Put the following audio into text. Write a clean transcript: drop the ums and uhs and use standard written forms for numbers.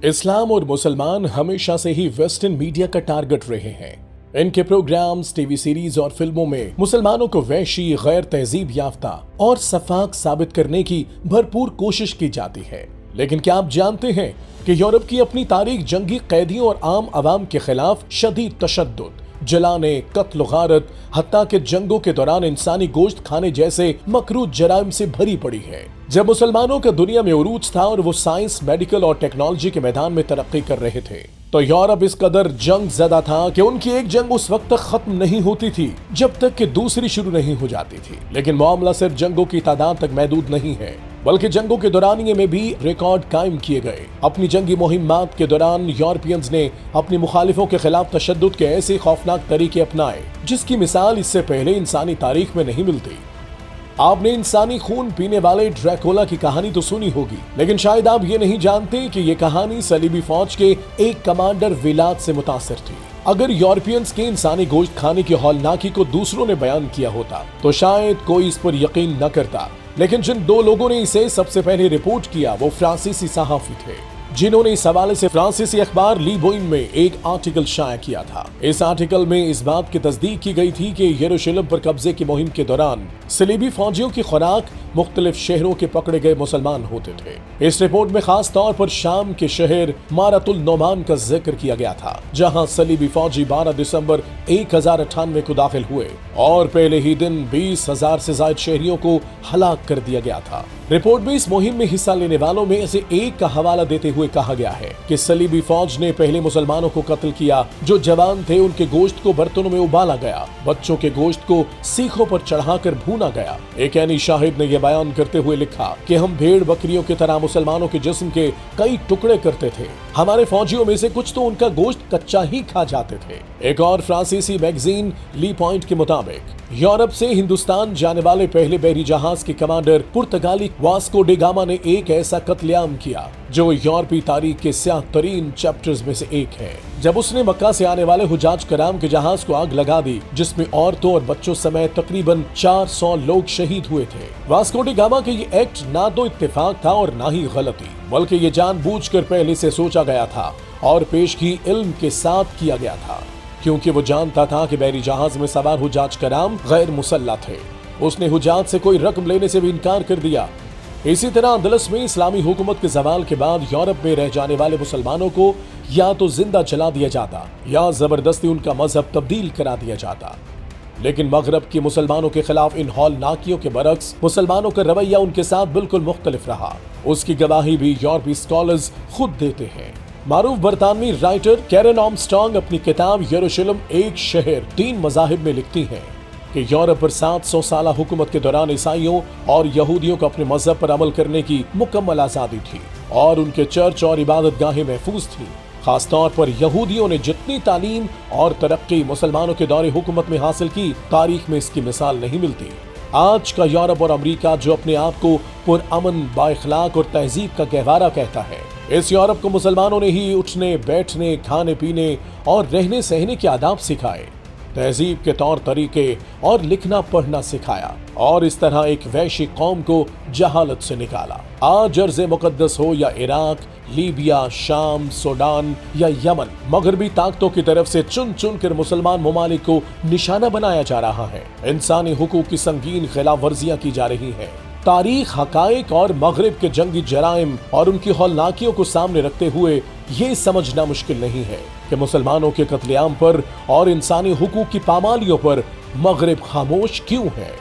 इस्लाम और मुसलमान हमेशा से ही वेस्टर्न मीडिया का टारगेट रहे हैं। इनके प्रोग्राम्स, टीवी सीरीज और फिल्मों में मुसलमानों को वैशी, गैर तहजीब याफ्ता और सफाक साबित करने की भरपूर कोशिश की जाती है। लेकिन क्या आप जानते हैं कि यूरोप की अपनी तारीख जंगी कैदियों और आम आवाम के खिलाफ शदीद तशद्दुद, जलाने, कत्ल, गारत, हत्ता के जंगों के दौरान इंसानी गोश्त खाने जैसे मकरूह जराइम से भरी पड़ी है। जब मुसलमानों का दुनिया में उरूज था और वो साइंस, मेडिकल और टेक्नोलॉजी के मैदान में तरक्की कर रहे थे, तो यूरोप इस कदर जंग ज़दा था कि उनकी एक जंग उस वक्त तक खत्म नहीं होती थी जब तक कि दूसरी शुरू नहीं हो जाती थी। लेकिन मामला सिर्फ जंगों की तादाद तक महदूद नहीं है, बल्कि जंगों के दौरानिये में भी रिकॉर्ड कायम किए गए। अपनी जंगी मुहिम्मात के दौरान यूरोपियंस ने अपनी मुखालिफों के खिलाफ तशद्दुद के ऐसे खौफनाक तरीके अपनाए जिसकी मिसाल इससे पहले इंसानी तारीख में नहीं मिलती। आपने इंसानी खून पीने वाले ड्रैकुला की कहानी तो सुनी होगी, लेकिन शायद आप ये नहीं जानते कि ये कहानी सलीबी फौज के एक कमांडर विलाद से मुतासिर थी। अगर यूरोपियंस के इंसानी गोश्त खाने की हौलनाकी को दूसरों ने बयान किया होता तो शायद कोई इस पर यकीन न करता, लेकिन जिन दो लोगों ने इसे सबसे पहले रिपोर्ट किया वो फ्रांसीसी सहाफी थे, जिन्होंने इस हवाले से फ्रांसीसी अखबार ली बोइन में एक आर्टिकल शाया किया था। इस आर्टिकल में इस बात की तस्दीक की गई थी कि यरूशलेम पर कब्जे की मुहिम के दौरान सलीबी फौजियों की खुराक मुख्तलिफ शहरों के पकड़े गए मुसलमान होते थे। इस रिपोर्ट में खास तौर पर शाम के शहर मारतुल नोमान का जिक्र किया गया था, जहां सलीबी फौजी 12 दिसंबर 1098 को दाखिल हुए और पहले ही दिन 20,000 से ज्यादा शहरियों को हलाक कर दिया गया था। रिपोर्ट में इस मुहिम में हिस्सा लेने वालों में से एक का हवाला देते हुए कहा गया है कि सलीबी फौज ने पहले मुसलमानों को कत्ल किया। जो जवान थे उनके गोश्त को बर्तनों में उबाला गया, बच्चों के गोश्त को सीखों पर चढ़ाकर भूना गया। एक ऐनी शाहिद ने यह बयान करते हुए लिखा कि हम भेड़ बकरियों की तरह मुसलमानों के जिस्म के कई टुकड़े करते थे। हमारे फौजियों में से कुछ तो उनका गोश्त कच्चा ही खा जाते थे। एक और फ्रांसीसी मैगजीन ली पॉइंट के मुताबिक यूरोप से हिंदुस्तान जाने वाले पहले बहरी जहाज के कमांडर पुर्तगाली वास्को डे गामा ने एक ऐसा कत्लेआम किया जो यूरोपी तारीख के स्याह तरीन चैप्टर्स में से एक है, जब उसने मक्का से आने वाले हुजाज कराम के जहाज को आग लगा दी, जिसमें औरतों और बच्चों समेत तकरीबन 400 लोग शहीद हुए थे। वास्को डे गामा के ये एक्ट ना तो इत्तेफाक था और ना ही गलती, बल्कि ये जानबूझकर पहले से सोचा गया था और पेशगी इल्म के साथ किया गया था, क्योंकि वो जानता था कि बहरी जहाज में सवार हुजाज कराम गैर मुसल्लह थे। उसने हुजाज से कोई रकम लेने से भी इनकार कर दिया। इसी तरह अंदलस में इस्लामी हुकूमत के ज़वाल के बाद यूरोप में रह जाने वाले मुसलमानों को या तो जिंदा जला दिया जाता या जबरदस्ती उनका मजहब तब्दील करा दिया जाता। लेकिन मगरब के मुसलमानों के खिलाफ इन हौलनाकियों के बरक्स मुसलमानों का रवैया उनके साथ बिल्कुल मुख्तलिफ रहा। उसकी गवाही भी यूरोपी स्कॉलर्स खुद देते हैं। मारूफ बरतानवी राइटर कैरन आर्मस्ट्रांग अपनी किताब यरूशलेम एक शहर 3 मज़ाहिब में लिखती हैं कि यूरोप पर 700 साल हुकूमत के दौरान ईसाइयों और यहूदियों को अपने मजहब पर अमल करने की मुकम्मल आज़ादी थी और उनके चर्च और इबादत गाहें महफूज थी। खास तौर पर यहूदियों ने जितनी तालीम और तरक्की मुसलमानों के दौरे हुकूमत में हासिल की, तारीख में इसकी मिसाल नहीं मिलती। आज का यूरोप और अमेरिका जो अपने आप को पुरअमन, बाइखलाक और तहजीब का गहवारा कहता है, इस यूरोप को मुसलमानों ने ही उठने, बैठने, खाने पीने और रहने सहने के आदाब सिखाए, तहजीब के तौर तरीके और लिखना पढ़ना सिखाया और इस तरह एक वैश्विक कौम को जहालत से निकाला। आज अर्ज़ मुक़द्दस हो या इराक, लीबिया, शाम, सूडान या यमन, मगरबी ताकतों की तरफ से चुन चुन कर मुसलमान ममालिक को निशाना बनाया जा रहा है। इंसानी हुकूक की संगीन खिलाफ वर्जियां की जा रही हैं। तारीख, हकाइक और मगरिब के जंगी जराइम और उनकी हौलनाकियों को सामने रखते हुए ये समझना मुश्किल नहीं है कि मुसलमानों के कत्लेआम पर और इंसानी हुकूक की पामालियों पर मगरिब खामोश क्यों है।